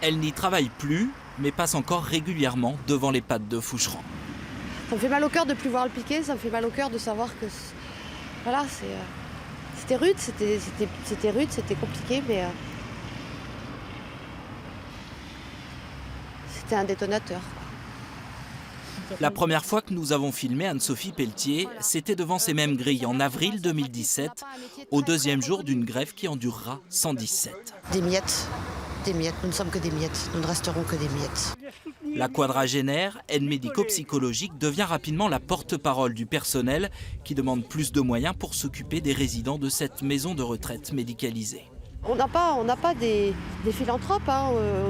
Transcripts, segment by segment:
Elle n'y travaille plus, mais passe encore régulièrement devant l'EHPAD de Foucheran. Ça me fait mal au cœur de ne plus voir le piquet, ça me fait mal au cœur de savoir que voilà, c'était rude, c'était rude, c'était compliqué, mais c'était un détonateur. La première fois que nous avons filmé Anne-Sophie Pelletier, c'était devant ces mêmes grilles en avril 2017, au deuxième jour d'une grève qui en durera 117. Des miettes, nous ne sommes que des miettes, nous ne resterons que des miettes. La quadragénaire, aide médico-psychologique, devient rapidement la porte-parole du personnel qui demande plus de moyens pour s'occuper des résidents de cette maison de retraite médicalisée. On n'a pas des philanthropes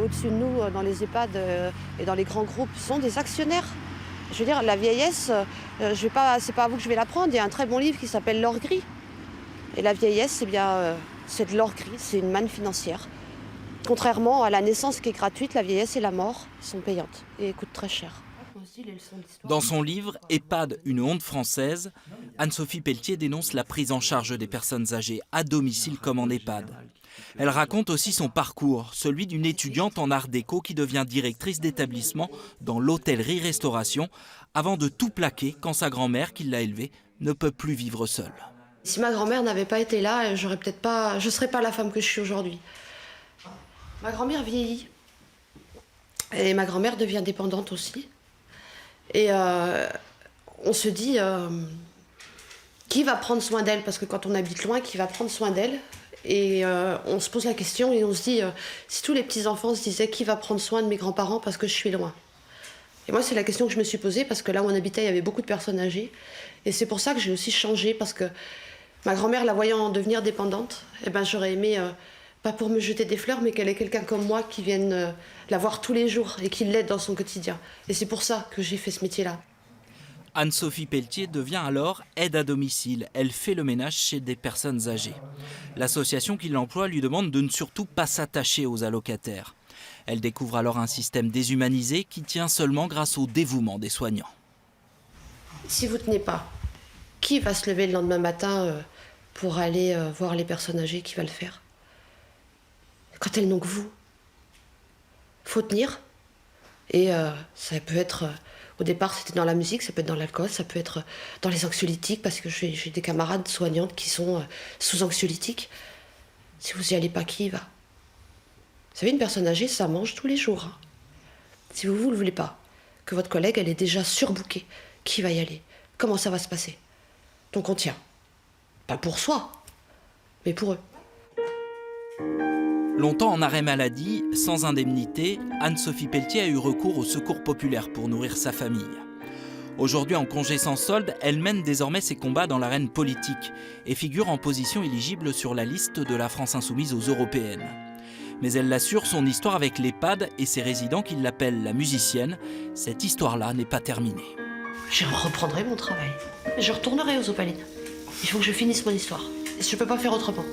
au-dessus de nous dans les EHPAD et dans les grands groupes, ce sont des actionnaires. Je veux dire, la vieillesse, c'est pas à vous que je vais l'apprendre. Il y a un très bon livre qui s'appelle L'or gris. Et la vieillesse, c'est de l'or gris, c'est une manne financière. Contrairement à la naissance qui est gratuite, la vieillesse et la mort sont payantes et coûtent très cher. Dans son livre « EHPAD, une honte française », Anne-Sophie Pelletier dénonce la prise en charge des personnes âgées, à domicile comme en EHPAD. Elle raconte aussi son parcours, celui d'une étudiante en art déco qui devient directrice d'établissement dans l'hôtellerie-restauration, avant de tout plaquer quand sa grand-mère, qui l'a élevée, ne peut plus vivre seule. Si ma grand-mère n'avait pas été là, je ne serais pas la femme que je suis aujourd'hui. Ma grand-mère vieillit. Et ma grand-mère devient dépendante aussi. Et on se dit, qui va prendre soin d'elle? Parce que quand on habite loin, qui va prendre soin d'elle? Et on se pose la question et on se dit, si tous les petits-enfants se disaient, qui va prendre soin de mes grands-parents parce que je suis loin? Et moi, c'est la question que je me suis posée parce que là où on habitait, il y avait beaucoup de personnes âgées. Et c'est pour ça que j'ai aussi changé, parce que ma grand-mère, la voyant devenir dépendante, j'aurais aimé, pas pour me jeter des fleurs, mais qu'elle ait quelqu'un comme moi qui vienne la voir tous les jours et qui l'aide dans son quotidien. Et c'est pour ça que j'ai fait ce métier-là. Anne-Sophie Pelletier devient alors aide à domicile. Elle fait le ménage chez des personnes âgées. L'association qui l'emploie lui demande de ne surtout pas s'attacher aux allocataires. Elle découvre alors un système déshumanisé qui tient seulement grâce au dévouement des soignants. Si vous ne tenez pas, qui va se lever le lendemain matin pour aller voir les personnes âgées? Qui va le faire? Quand elles n'ont que vous. Faut tenir. Et ça peut être... Au départ, c'était dans la musique, ça peut être dans l'alcool, ça peut être dans les anxiolytiques, parce que j'ai des camarades soignantes qui sont sous anxiolytiques. Si vous n'y allez pas, qui y va? Vous savez, une personne âgée, ça mange tous les jours. Hein. Si vous ne voulez pas que votre collègue, elle est déjà surbookée, qui va y aller? Comment ça va se passer? Donc on tient. Pas pour soi, mais pour eux. Longtemps en arrêt maladie, sans indemnité, Anne-Sophie Pelletier a eu recours au secours populaire pour nourrir sa famille. Aujourd'hui en congé sans solde, elle mène désormais ses combats dans l'arène politique et figure en position éligible sur la liste de la France insoumise aux européennes. Mais elle l'assure, son histoire avec l'EHPAD et ses résidents qui l'appellent la musicienne, cette histoire-là n'est pas terminée. Je reprendrai mon travail. Je retournerai aux Opalines. Il faut que je finisse mon histoire. Je ne peux pas faire autrement.